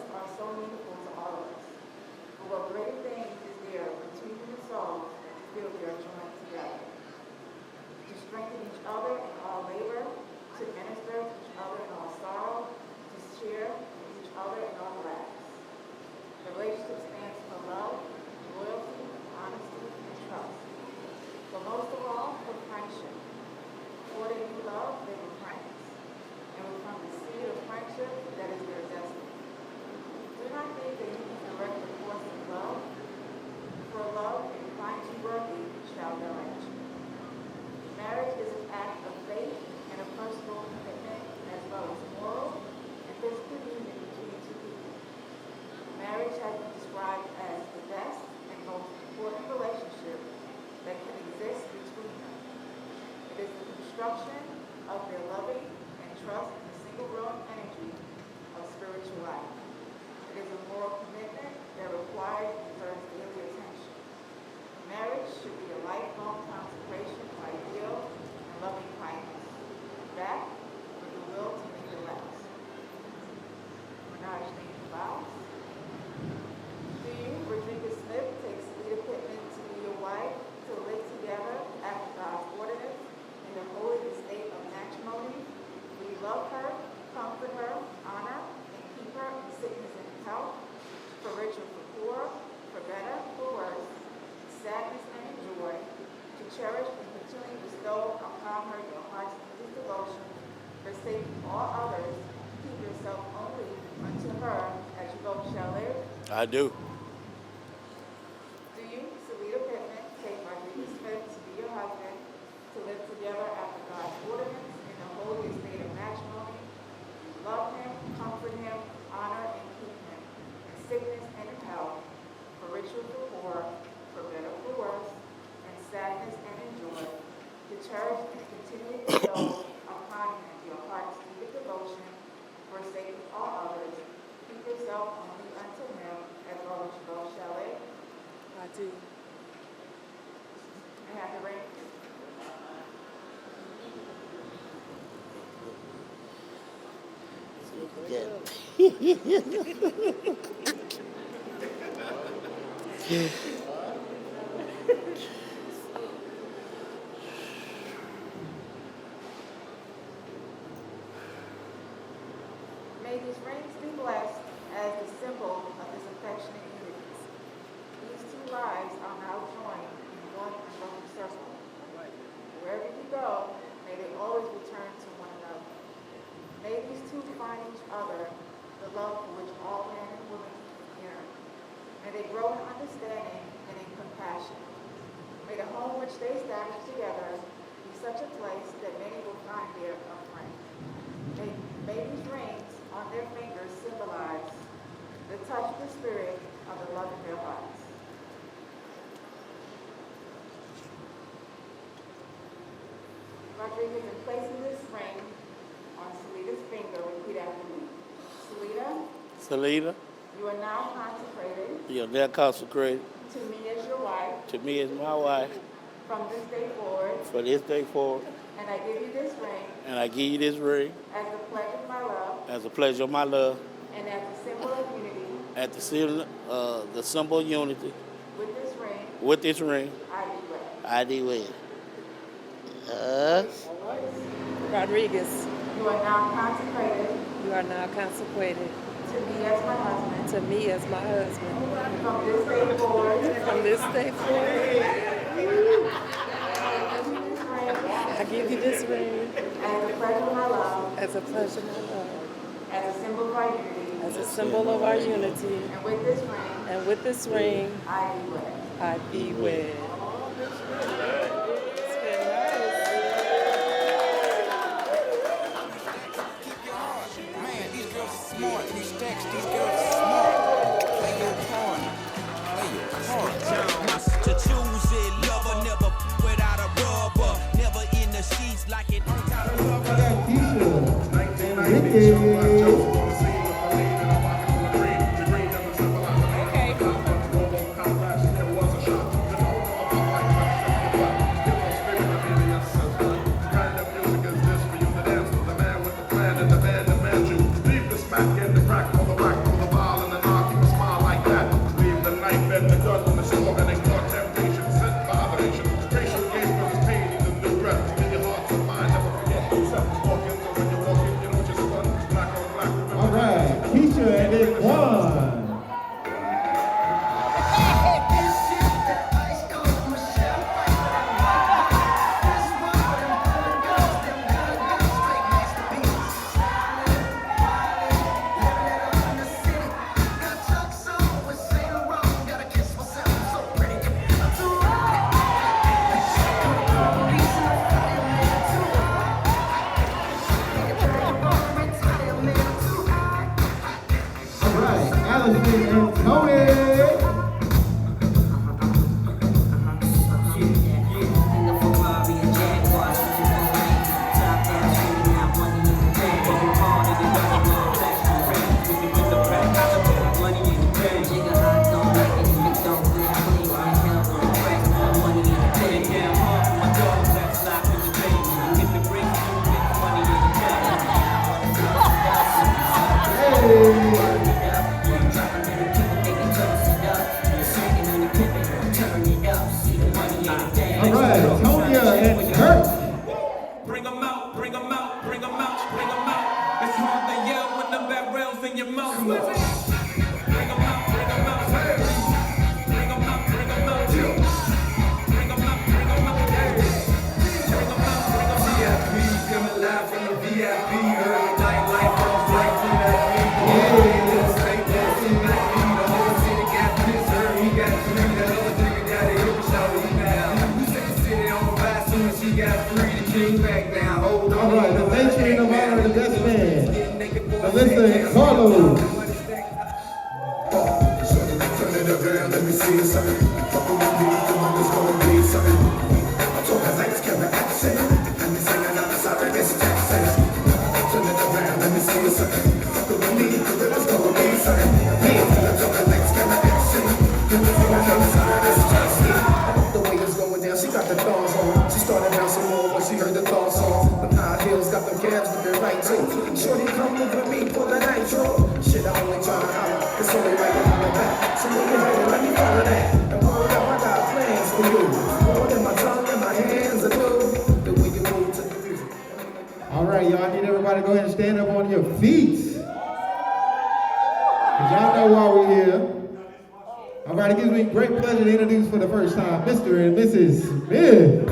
moments are so meaningful to all of us. But what greater thing is there between human souls than to feel we are joined together? To strengthen each other in all labor, to minister to each other in all sorrow, to share with each other in all laughs. The relationship stands for love, loyalty, honesty, and trust. But most of all, for friendship. For they who love, they were friends. And we from the seed of friendship that is their destiny. Do not think that you can direct the force of love. For love, if it finds you worthy, shall direct you. Marriage is an act of faith and a personal commitment, as well as moral and physical union between two people. Marriage has been described as the best and most important relationship that can exist between them. It is the construction of their loving and trust in the single growing energy of spiritual life. It is a moral commitment that requires and deserves daily attention. Marriage should be a lifelong consecration of ideal and loving kindness, backed with the will to make it last. Marriage name and vows. Do you, Rodriguez Smith, take Salida Pittman to be your wife, to live together after God's ordinance in the holy estate of matrimony? Will you love her, comfort her, honor, and keep her in sickness and in health, for rich or for poor, for better, for worse, sadness and in joy, to cherish and continually bestow upon her your heart's deepest devotion, forsaking all others, keep yourself only unto her, as you both shall live? I do. Do you, Salida Pittman, take Rodriguez Smith to be your husband, to live together after God's ordinance in the holy estate of matrimony? Love him, comfort him, honor and keep him in sickness and in health, for rich or for poor, for better or for worse, in sadness and in joy, to cherish and continually bestow upon him your heart's deepest devotion, forsaking all others, keep yourself only unto him, as long as you both shall live? I do. I have the ring. May these rings be blessed as the symbol of this affectionate unity. These two lives are now joined in one unbroken circle. Wherever you go, may they always return to one another. May these two find each other the love for which all men and women yearn. May they grow in understanding and in compassion. May the home which they establish together be such a place that many will find there a friend. May these rings on their fingers symbolize the touch of the spirit of the love in their hearts. Rodriguez, in placing this ring on Salida's finger, repeat after me. Salida, you are now consecrated you're now consecrated to me as your wife to me as my wife from this day forward, for this day forward, and I give you this ring and I give you this ring as a pledge of my love as a pledge of my love, and as a symbol of unity. at the symbol of unity. With this ring, With this ring, I do wed. I do wed. Rodriguez, You are now consecrated you are now consecrated to me as my husband. to me as my husband. From this day forward, From this day forward, I give you this ring I give you this ring as a pledge of my love, as a pledge of my love, as a symbol of our unity. as a symbol of our unity. And with this ring, And with this ring, I do wed. I be wed. It's been nice. Man, these girls are smart. These stacks, these girls are smart. Play your part. Play your part. To choose it, lover never without a rubber. Never in the sheets like it on top of rubber. Smack and the crack on the rack on the violin. Allison and Tony. All right, Tonya and Kurt. Bring 'em out, bring 'em out, bring 'em out, bring 'em out. It's hard to yell when the barrel's in your mouth. Bring 'em out, bring 'em out. Bring 'em out, bring 'em out. Bring 'em out, bring 'em out. Bring 'em out, bring 'em out. VIP, coming live from the VIP. Early night, light from flight from that beat. Little state, that's in that beat. The whole city got this, he got three. That other nigga got a hip show, he now. She got three, the king back down. Hold on. All right, the matron of honor, the best man, Alyssa and Carlos. Turn it around, let me see something. Fuckin' with me, come on, it's gonna be something. I'm talking lights, camera, action. And me singing out the side of this Jackson. Turn it around, let me see something. Fuckin' with me, it's gonna be something. I'm talking lights, camera, action. And me singing out the side of this Jackson. The way it's going down, she got the thongs on. She started bouncing more when she heard the thong song. The high heels got them calves with their right too. Shorty come over me for the nitro. Shit, I only try to holler. It's only right on my back. So when you heard it, let me follow that. And word up, I got plans for you. More than my tongue and my hands are do. The way you move to the music. All right, y'all, I need everybody to go ahead and stand up on your feet. Cause y'all know why we're here. All right, it gives me great pleasure to introduce for the first time Mr. and Mrs. Smith.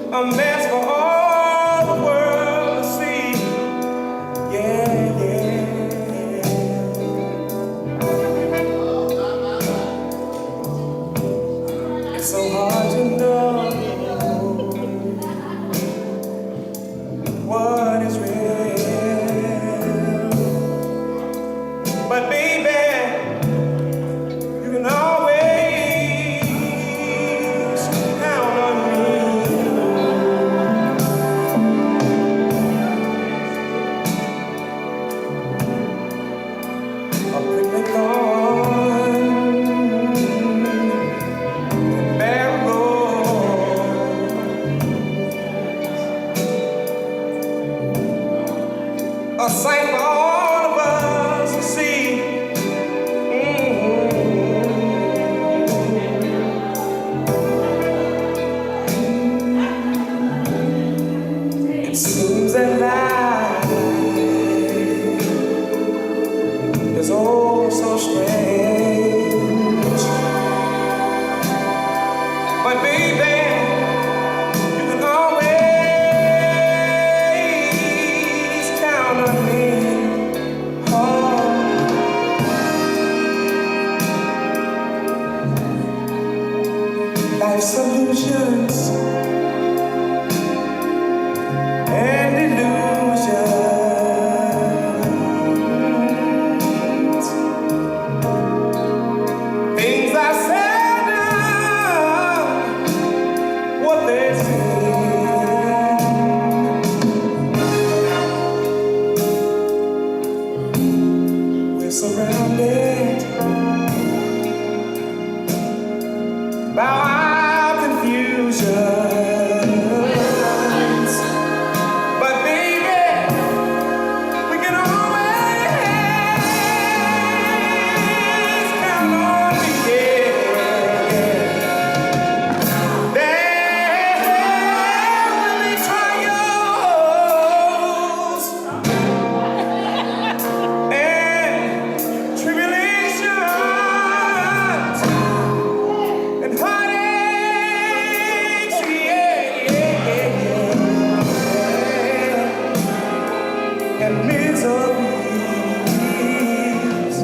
A mess for all the world to see. Yeah, yeah. It's so hard to know what is real. But baby, you can always count on me. A sight for all of us to see. It seems that life is oh so strange. But baby, you can always count on me. miseries.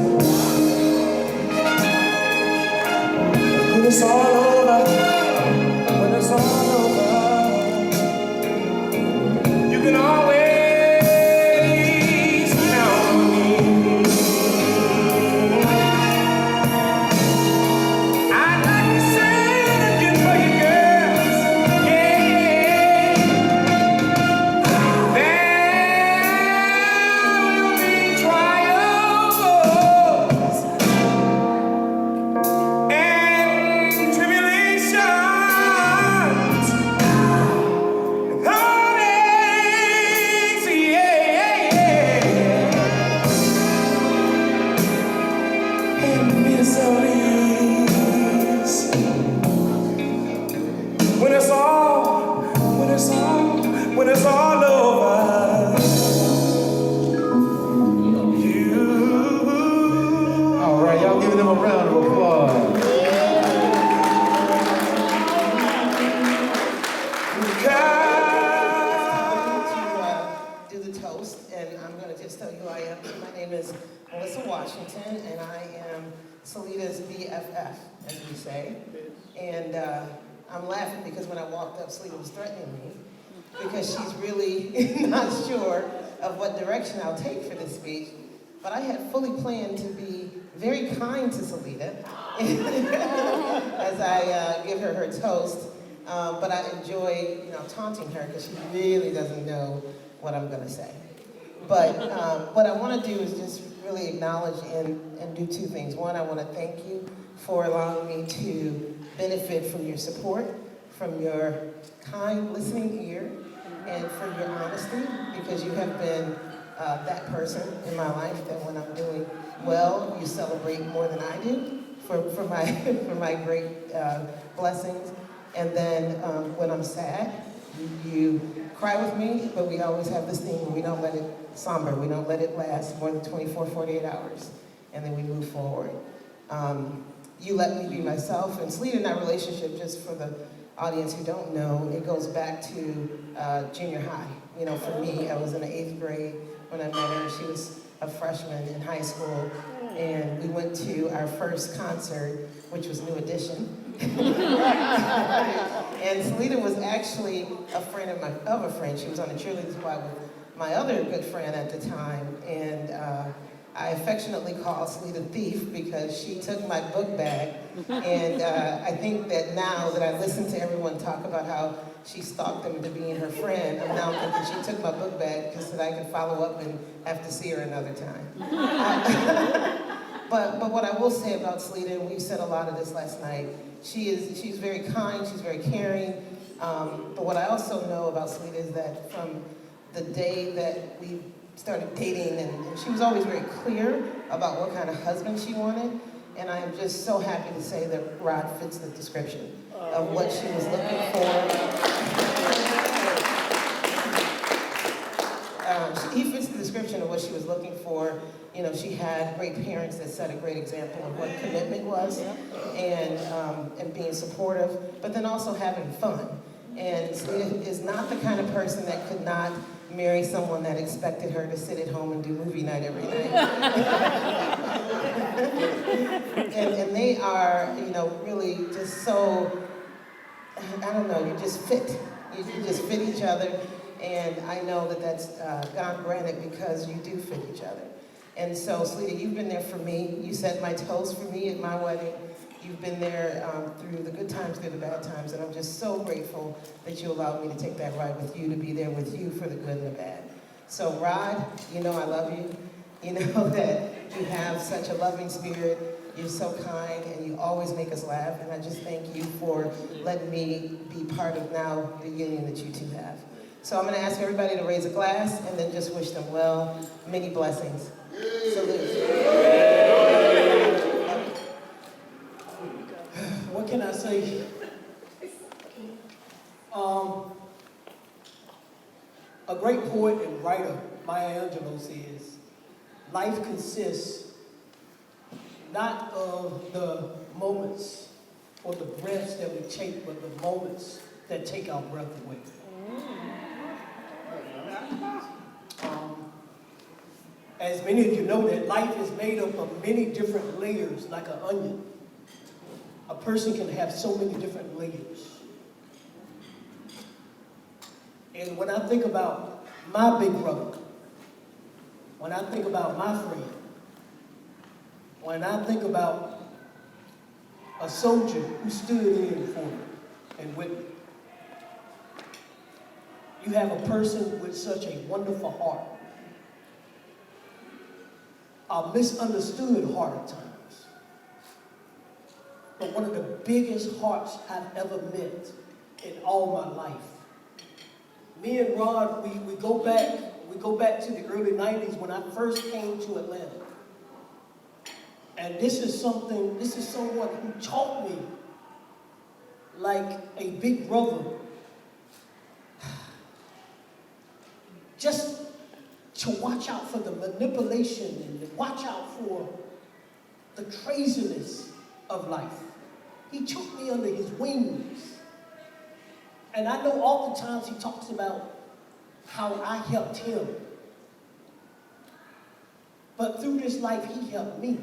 When it's all over, when it's all over, you can always count on me. I'd like to sing again for you, girls. Yeah. There will be trials and tribulations, heartaches, yeah, and miseries. When it's all over, you. All right, y'all giving them a round of applause. Do the toast, and I'm going to just tell you who I am. My name is Melissa Washington, and I am Salita's BFF, as we say. And I'm laughing because when I walked up, Salita was threatening me because she's really not sure of what direction I'll take for this speech. But I had fully planned to be very kind to Salita as I give her toast. But I enjoy, taunting her because she really doesn't know what I'm going to say. But what I want to do is just really acknowledge and do two things. One, I want to thank you for allowing me to benefit from your support, from your kind listening ear, and for your honesty, because you have been that person in my life that when I'm doing well, you celebrate more than I do for my great blessings. And then when I'm sad, you cry with me, but we always have this thing where we don't let it somber, we don't let it last more than 24, 48 hours, and then we move forward. You let me be myself, and Salita and I relationship, just for the audience who don't know, it goes back to junior high. For me, I was in the 8th grade when I met her. She was a freshman in high school, and we went to our first concert, which was New Edition. And Salita was actually a friend of a friend. She was on the cheerleading squad with my other good friend at the time, and I affectionately call Salita Thief because she took my book bag, and I think that now that I listen to everyone talk about how she stalked them into being her friend, I'm now thinking she took my book bag just so that I could follow up and have to see her another time. But what I will say about Salita, and we said a lot of this last night, she's very kind, she's very caring, but what I also know about Salita is that from the day that we started dating, and she was always very clear about what kind of husband she wanted, and I am just so happy to say that Rod fits the description of what she was looking for. He fits the description of what she was looking for. She had great parents that set a great example of what commitment was, and being supportive, but then also having fun. And Salita is not the kind of person that could not marry someone that expected her to sit at home and do movie night every night. and they are, really just so, I don't know, you just fit. You just fit each other. And I know that that's God granted because you do fit each other. And so, Salita, you've been there for me. You set my toast for me at my wedding. You've been there through the good times, through the bad times, and I'm just so grateful that you allowed me to take that ride with you, to be there with you for the good and the bad. So, Rod, I love you. You know that you have such a loving spirit. You're so kind, and you always make us laugh, and I just thank you for letting me be part of now the union that you two have. So I'm going to ask everybody to raise a glass and then just wish them well. Many blessings. Salute. What can I say? A great poet and writer, Maya Angelou, says, life consists not of the moments or the breaths that we take, but the moments that take our breath away. as many of you know, that life is made up of many different layers, like an onion. A person can have so many different layers. And when I think about my big brother, when I think about my friend, when I think about a soldier who stood in for me and with me, you have a person with such a wonderful heart, a misunderstood heart at times, but one of the biggest hearts I've ever met in all my life. Me and Rod, we go back to the early 90s when I first came to Atlanta. And this is someone who taught me, like a big brother, just to watch out for the manipulation and watch out for the craziness of life. He took me under his wings. And I know all the times he talks about how I helped him. But through this life, he helped me.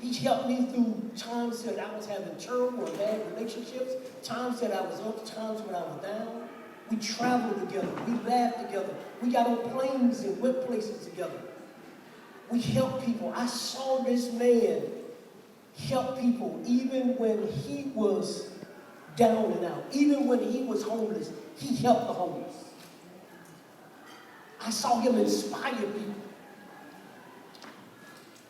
He helped me through times that I was having turmoil or bad relationships, times that I was up, times when I was down. We traveled together. We laughed together. We got on planes and went places together. We helped people. I saw this man help people even when he was down and out. Even when he was homeless, he helped the homeless. I saw him inspire people.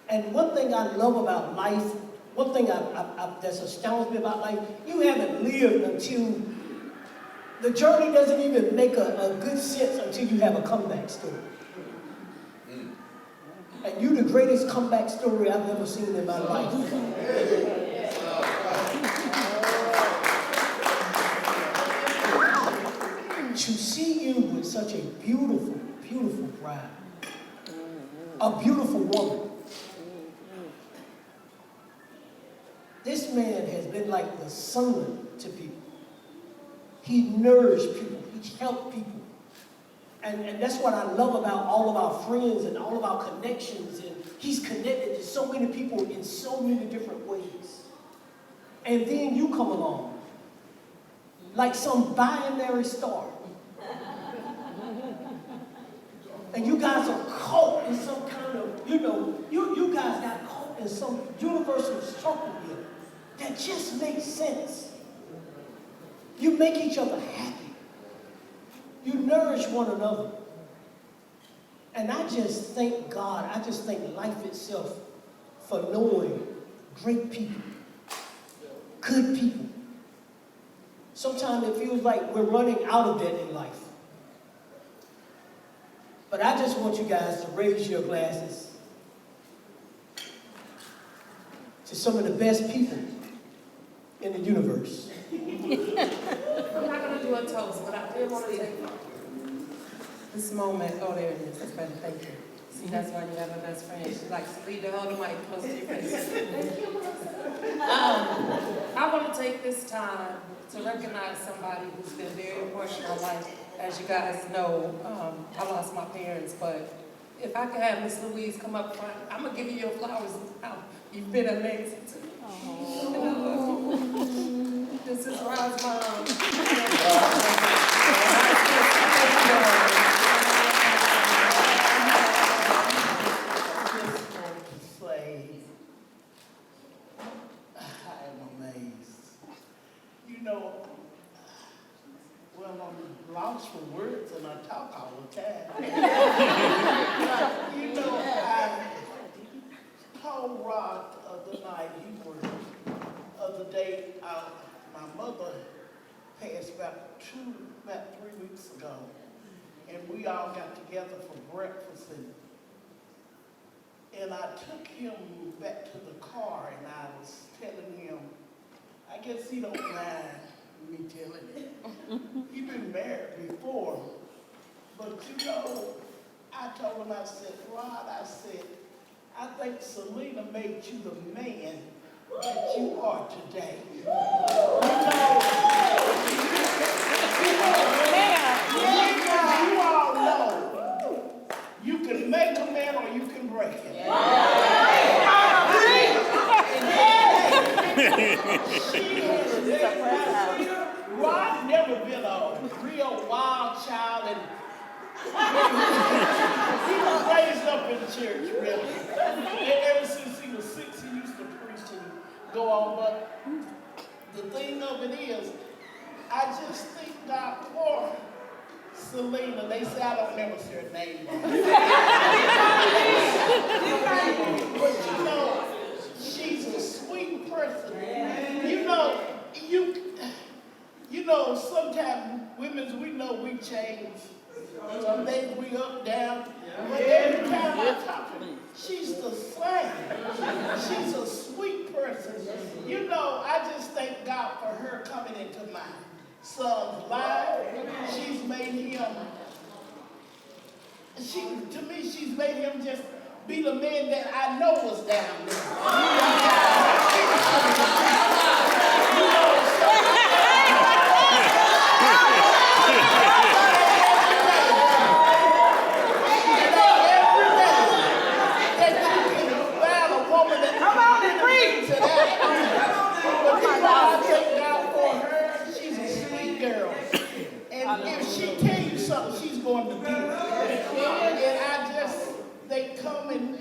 And one thing I love about life, one thing that's astounds me about life, you haven't lived until the journey doesn't even make a good sense until you have a comeback story. And you the greatest comeback story I've ever seen in my life. To see you with such a beautiful, beautiful bride, a beautiful woman. This man has been like the sun to people. He nourished people. He helped people. And that's what I love about all of our friends and all of our connections. And he's connected to so many people in so many different ways. And then you come along like some binary star. And you guys are caught in some kind of, you guys got caught in some universal circle here that just makes sense. You make each other happy. You nourish one another. And I just thank God, I just thank life itself for knowing great people, good people. Sometimes it feels like we're running out of that in life. But I just want you guys to raise your glasses to some of the best people in the universe. I'm not going to do a toast, but I did want to take this moment. Oh, there it is. That's better. Thank you. See, that's why you have a best friend. She likes to lead the whole mic close to your face. I want to take this time to recognize somebody who's been very important in my life. As you guys know, I lost my parents, but if I could have Miss Louise come up front, I'm going to give you your flowers now. You've been amazing to me. And I love you. This is Rod's mom. I am amazed. You know, well, I'm lost for words and I talk all the time. You know, I told Rod the night the day my mother passed about 3 weeks ago, and we all got together for breakfast, and I took him back to the car, and I was telling him, I guess he don't mind me telling him. He's been married before, but you know, I told him, I said, Rod, I think Selena made you the man that you are today. You all know you can real wild child, and he was raised up in church, really. And ever since he was 6, he used to preach and go on. But the thing of it is, I just think God for Selena. They say I don't never say her name. But you know, she's a sweet person. You know, sometimes women, we know we change. Some days we up, down. But every time I talk to her, she's the same. She's a sweet person. You know, I just thank God for her coming into my son's life. She's made him, to me, she's made him just be the man that I know was down there. You know, going to do. And I just, they come and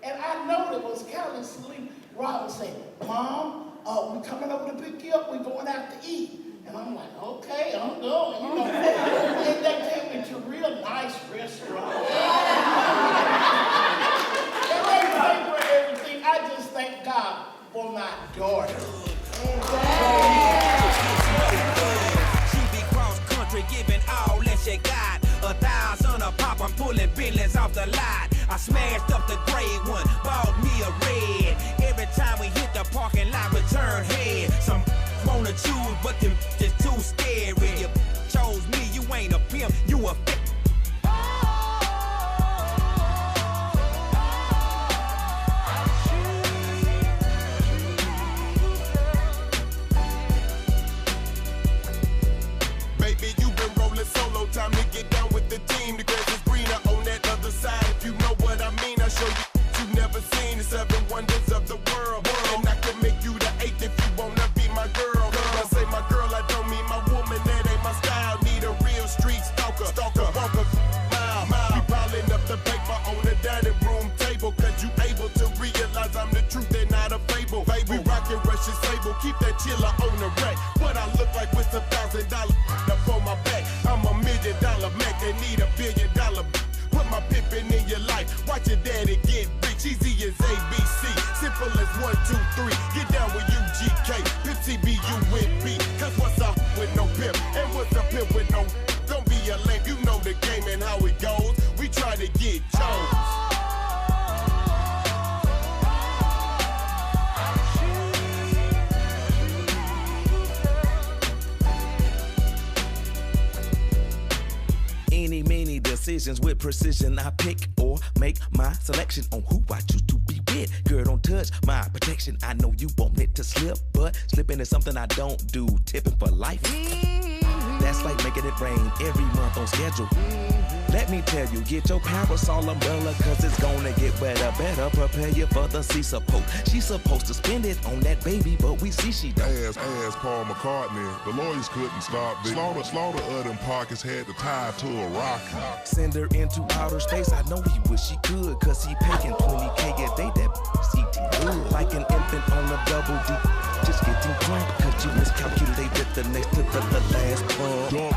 I know that was Callie Sleep. Robin said, Mom, we're coming over to pick you up. We're going out to eat. And I'm like, okay, I'm going. You know. And they take me to real nice restaurants. And they pay for everything. I just thank God for my daughter. Giving all that she got. 1,000 a pop, I'm pulling billions off the lot. I smashed up the gray one, bought me a red. Every time we hit the parking lot, we turn head. Some wanna choose, but them just too scary. You chose me, you ain't a pimp, you a time to get down with the team. The grass is greener on that other side. If you know what I mean, I'll show you you've never seen the 7 wonders of the world. And I can make you the 8th if you wanna be my girl. When I say my girl, I don't mean my woman. That ain't my style. Need a real street stalker. Walker, mile. We piling up the paper on the dining room table. Cause you able to realize I'm the truth and not a fable. We rockin' Russian Sable. Keep that chiller on the rack. What I look like with $1,000 up on my back. I'm $1 million Mac, they need $1 billion. Put my pimpin' in your life, watch your daddy get rich. Easy as ABC, simple as 1, 2, 3. Get down with UGK, Pimp CBU with B. Cause what's up with no pimp, and what's a pimp with no? Don't be a lame, you know the game and how it goes. We try to get Jones. Many decisions with precision. I pick or make my selection on who I choose to be with. Girl, don't touch my protection. I know you want it to slip, but slipping is something I don't do. Tipping for life. That's like making it rain every month on schedule. Let me tell you, get your parasol umbrella, cause it's gonna get wetter. Better prepare you for the sea support. She's supposed to spend it on that baby, but we see she don't. As Paul McCartney, the lawyers couldn't stop this. Slaughter of them pockets had to tie to a rock. Send her into outer space, I know he wish he could, cause he paying $20K a day, that eating good. Like an infant on a double D, just getting drunk, cause you miscalculated the next to the last pump.